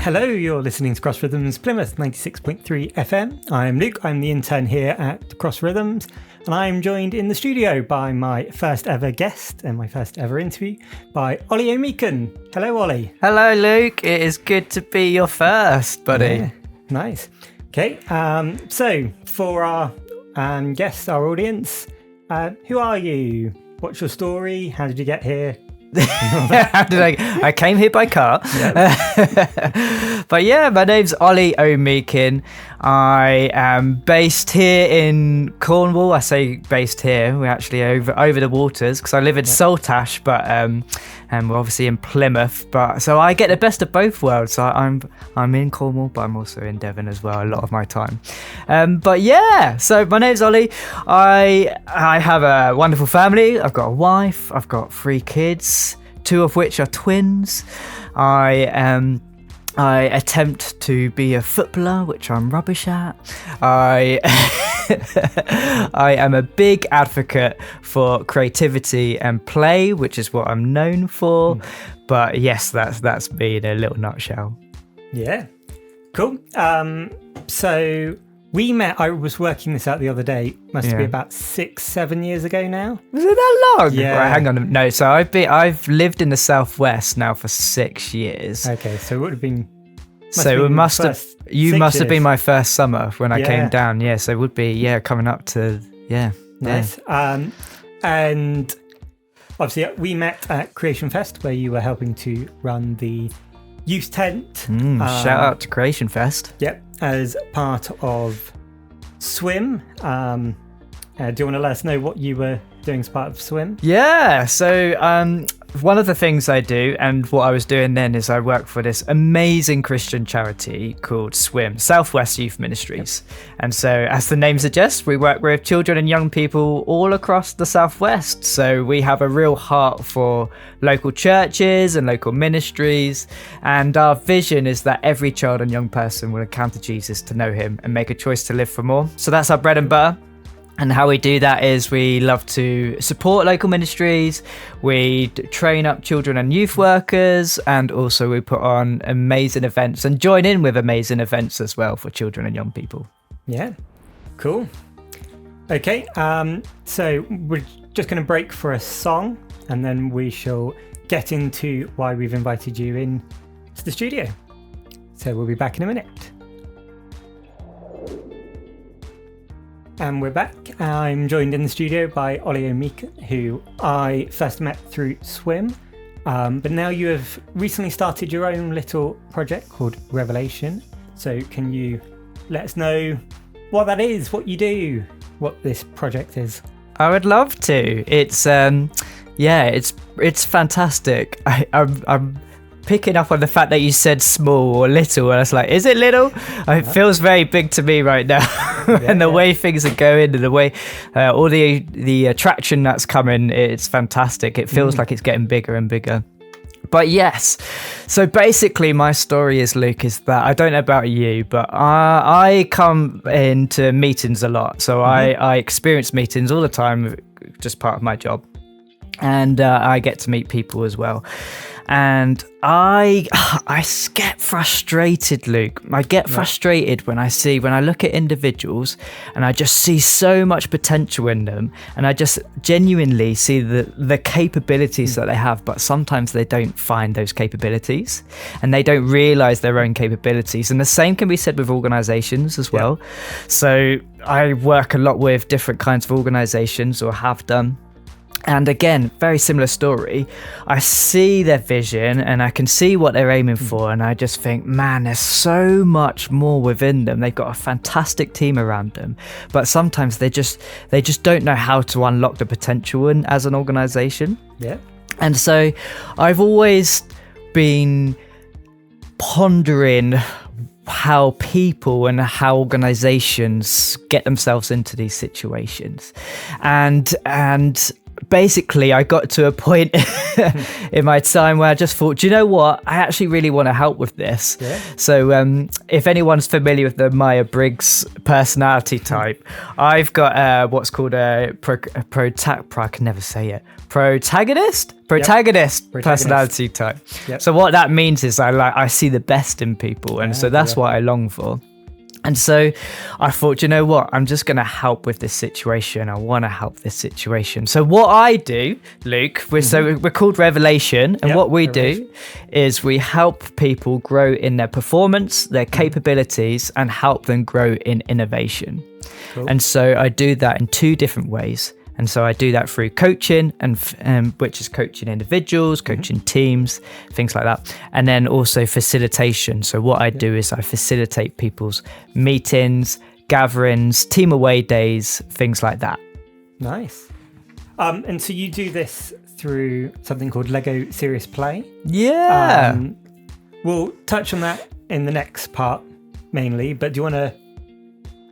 Hello, you're listening to Cross Rhythms Plymouth 96.3 FM. I'm Luke, I'm the intern here at Cross Rhythms, and I'm joined in the studio by my first ever guest and my first ever interview by Ollie O'Meakin. Hello, Ollie. Hello, Luke. It is good to be your first, buddy. Yeah, nice. Okay, so for our guests, our audience, who are you? What's your story? How did you get here? I came here by car. Yep. But yeah, my name's Ollie O'Meakin. I am based here in Cornwall. I say based here, we're actually over the waters because I live in Saltash, but and we're obviously in Plymouth. But so I get the best of both worlds. So I'm in Cornwall, but I'm also in Devon as well a lot of my time. But yeah, so my name's Ollie. I have a wonderful family. I've got a wife. I've got 3 kids, 2 of which are twins. I attempt to be a footballer, which I'm rubbish at. I am a big advocate for creativity and play, which is what I'm known for. But yes, that's me in a little nutshell. Yeah, cool. So we met, I was working this out the other day, must be about 6-7 years ago now. Was it that long? Yeah. Right, hang on. No, so I've lived in the Southwest now for 6 years. Okay, so it would have been... You must have been my first summer when I came down. Yeah, so it would be, coming up to, Nice. Yeah. And obviously we met at Creation Fest where you were helping to run the youth tent. Shout out to Creation Fest. Yep, as part of Swim. Do you want to let us know what you were doing as part of Swim? Yeah, so one of the things I do and what I was doing then is I work for this amazing Christian charity called Swim, Southwest Youth Ministries. Yep. And so as the name suggests, we work with children and young people all across the Southwest. So we have a real heart for local churches and local ministries. And our vision is that every child and young person will encounter Jesus to know him and make a choice to live for more. So that's our bread and butter. And how we do that is we love to support local ministries, we train up children and youth workers, and also we put on amazing events and join in with amazing events as well for children and young people. Yeah, cool. Okay, so we're just going to break for a song and then we shall get into why we've invited you in to the studio. So we'll be back in a minute. And we're back. I'm joined in the studio by Ollie O'Meakin, who I first met through Swim. But now you have recently started your own little project called Revelation. So can you let us know what that is, what you do, what this project is? I would love to. It's fantastic. I'm picking up on the fact that you said small or little, and I was like, is it little? It feels very big to me right now. And the way things are going and the way all the attraction that's coming, it's fantastic. It feels like it's getting bigger and bigger. But yes, so basically my story is, Luke, is that I don't know about you, but I come into meetings a lot. So I experience meetings all the time, just part of my job. And I get to meet people as well. And I get frustrated, Luke. I get frustrated when I look at individuals and I just see so much potential in them. And I just genuinely see the capabilities that they have, but sometimes they don't find those capabilities and they don't realize their own capabilities. And the same can be said with organizations as well. So I work a lot with different kinds of organizations, or have done. And again, very similar story. I see their vision and I can see what they're aiming for, and I just think, man, there's so much more within them. They've got a fantastic team around them, but sometimes they just don't know how to unlock the potential as an organization. Yeah. And so I've always been pondering how people and how organizations get themselves into these situations, and basically I got to a point in my time where I just thought, do you know what? I actually really want to help with this. Yeah. So if anyone's familiar with the Myers-Briggs personality type, I've got what's called a I can never say it. Protagonist personality type. Yep. So what that means is I see the best in people, and so that's what I long for. And so I thought, you know what, I'm just going to help with this situation. I want to help this situation. So what I do, Luke, so we're called Revelation. And what we do is we help people grow in their performance, their capabilities, and help them grow in innovation. Cool. And so I do that in two different ways. And so I do that through coaching, and which is coaching individuals, coaching teams, things like that. And then also facilitation. So what I do is I facilitate people's meetings, gatherings, team away days, things like that. Nice. And so you do this through something called Lego Serious Play. Yeah. We'll touch on that in the next part mainly, but do you want to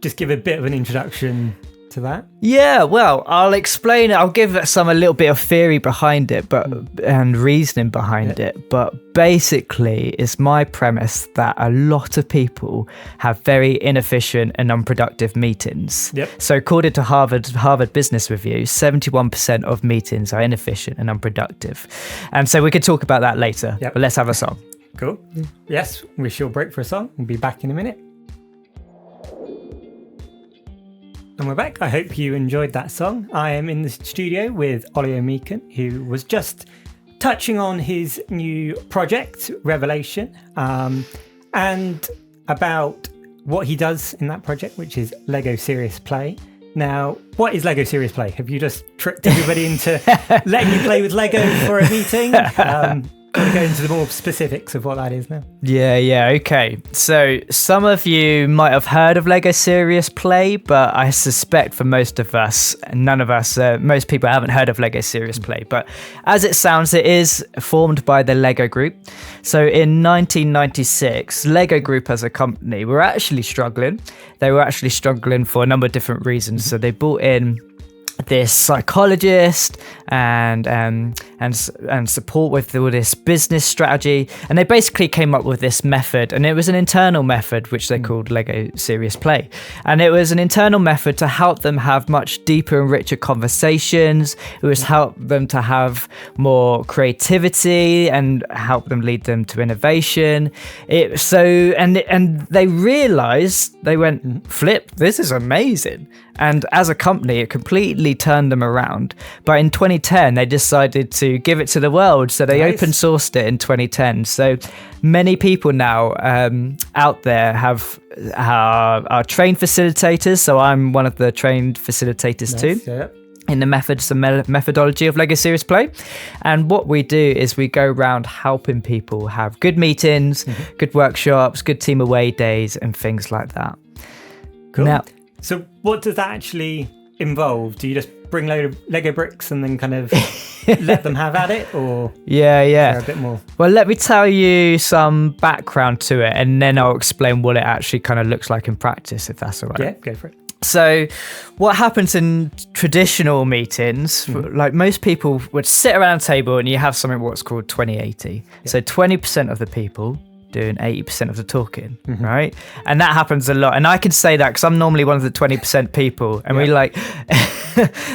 just give a bit of an introduction to that? Yeah, well, I'll explain it. I'll give a little bit of theory behind it, and reasoning behind it. But basically, it's my premise that a lot of people have very inefficient and unproductive meetings. Yep. So according to Harvard Business Review, 71% of meetings are inefficient and unproductive. And so we could talk about that later. Yep. But let's have a song. Cool. Yes, we shall break for a song. We'll be back in a minute. And we're back. I hope you enjoyed that song. I am in the studio with Ollie O'Meakin, who was just touching on his new project, Revelation, and about what he does in that project, which is Lego Serious Play. Now, what is Lego Serious Play? Have you just tricked everybody into letting you play with Lego for a meeting? Going to go into the more specifics of what that is now. Yeah, okay. So some of you might have heard of Lego Serious Play, but I suspect for most of us, most people haven't heard of Lego Serious Play. But as it sounds, it is formed by the Lego Group. So in 1996, Lego Group as a company were actually struggling. They were actually struggling for a number of different reasons. So they brought in this psychologist and support with all this business strategy, and they basically came up with this method, and it was an internal method which they called Lego Serious Play, and it was an internal method to help them have much deeper and richer conversations. It was help them to have more creativity and help them lead them to innovation. And they realized, they went, flip, this is amazing. And as a company, it completely turned them around. But in 2010, they decided to give it to the world. So they open sourced it in 2010. So many people now out there are trained facilitators. So I'm one of the trained facilitators too. Yeah. In the methods and methodology of Lego Serious Play. And what we do is we go around helping people have good meetings, good workshops, good team away days, and things like that. Cool. Now, so what does that actually involve? Do you just bring a load of Lego bricks and then kind of let them have at it? Or yeah. Is there a bit more? Well, let me tell you some background to it, and then I'll explain what it actually kind of looks like in practice, if that's all right. Yeah, go for it. So what happens in traditional meetings, like most people would sit around a table and you have something what's called 20-80. Yeah. So 20% of the people doing 80% of the talking, right? And that happens a lot. And I can say that because I'm normally one of the 20% people, and we like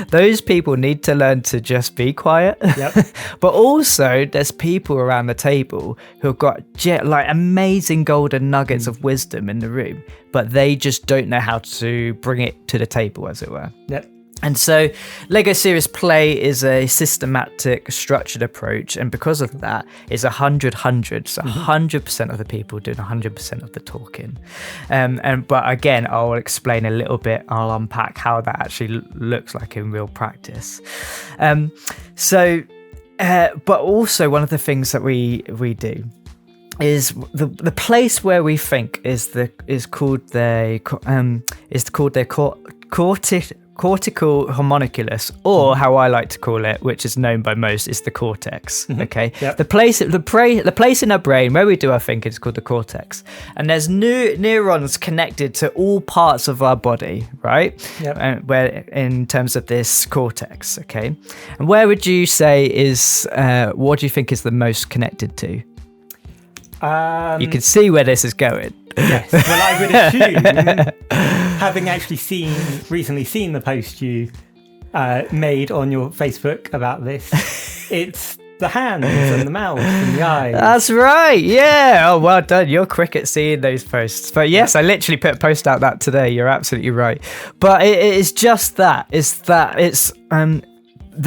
those people need to learn to just be quiet. Yep. But also there's people around the table who've got like amazing golden nuggets of wisdom in the room, but they just don't know how to bring it to the table, as it were. Yep. And so Lego Serious Play is a systematic, structured approach. And because of that, it's 100-100. So 100% of the people doing 100% of the talking. But again, I'll explain a little bit. I'll unpack how that actually looks like in real practice. But also one of the things that we do is the place where we think is called their cortical homunculus, or how I like to call it, which is known by most, is the cortex. Okay, Yep. the place in our brain where we do our thinking is called the cortex, and there's neurons connected to all parts of our body, right? Yep. Where in terms of this cortex, okay, and where would you say is what do you think is the most connected to? You can see where this is going. Yes. Well, I would assume, having actually recently seen the post you made on your Facebook about this, it's the hands and the mouth and the eyes. That's right. Yeah. Oh, well done. You're quick at seeing those posts. But yes, I literally put a post out that today. You're absolutely right. But it is just that. It's the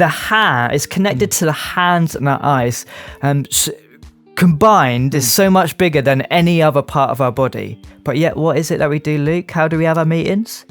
hand. It's connected to the hands and the eyes. Combined is so much bigger than any other part of our body. But yet, what is it that we do, Luke? How do we have our meetings?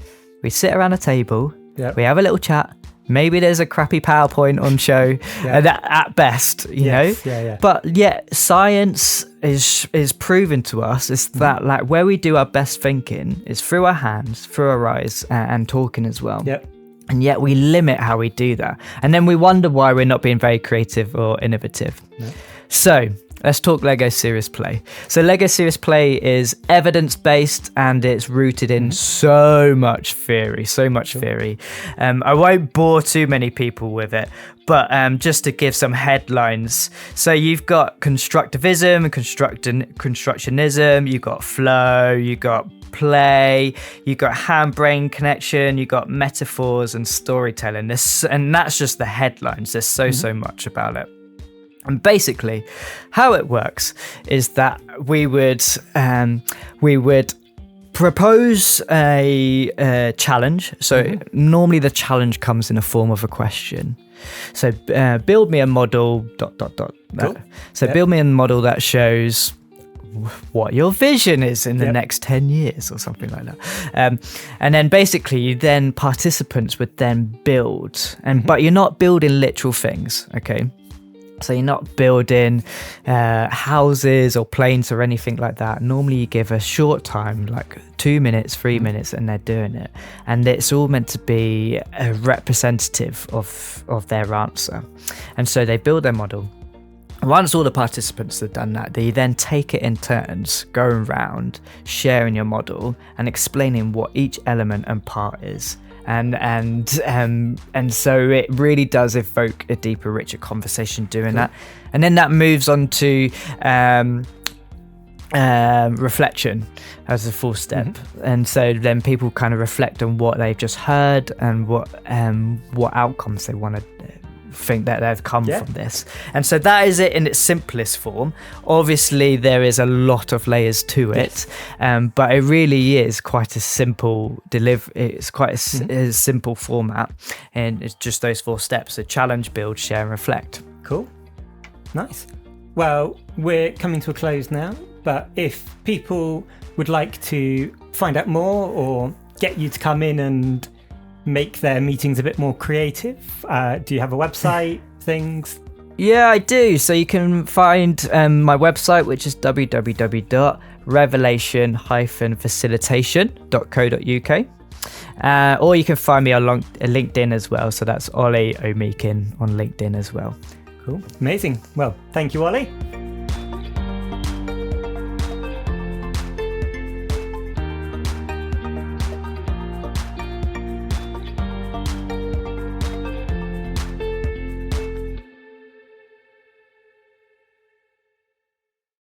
We sit around a table. Yep. We have a little chat. Maybe there's a crappy PowerPoint on show at best, you know. Yeah. But yet, science is proven to us is that like where we do our best thinking is through our hands, through our eyes, and talking as well. Yep. And yet we limit how we do that, and then we wonder why we're not being very creative or innovative. Yep. So let's talk Lego Serious Play. So Lego Serious Play is evidence-based and it's rooted in so much theory. I won't bore too many people with it, but just to give some headlines. So you've got constructivism and constructionism, you've got flow, you've got play, you've got hand-brain connection, you've got metaphors and storytelling. And that's just the headlines. There's so much about it. And basically, how it works is that we would propose a challenge. So normally the challenge comes in the form of a question. So build me a model. Cool. So build me a model that shows what your vision is in the next 10 years or something like that. And then basically then participants would then build, but you're not building literal things, okay? So you're not building houses or planes or anything like that. Normally you give a short time, like 2 minutes, 3 minutes, and they're doing it. And it's all meant to be a representative of their answer. And so they build their model. Once all the participants have done that, they then take it in turns, going around, sharing your model and explaining what each element and part is. And so it really does evoke a deeper, richer conversation doing that. And then that moves on to reflection as a full step. And so then people kind of reflect on what they've just heard and what outcomes they want to think that they've come from this. And so that is it in its simplest form. Obviously there is a lot of layers to it, but it really is quite a simple it's quite a simple format, and it's just those 4 steps: so challenge, build, share and reflect. Cool. Nice. Well, we're coming to a close now, but if people would like to find out more or get you to come in and make their meetings a bit more creative, do you have a website, things? Yeah, I do. So you can find my website, which is www.revelation-facilitation.co.uk, or you can find me on LinkedIn as well. So that's Ollie O'Meakin on LinkedIn as well. Cool. Amazing. Well, thank you, Ollie.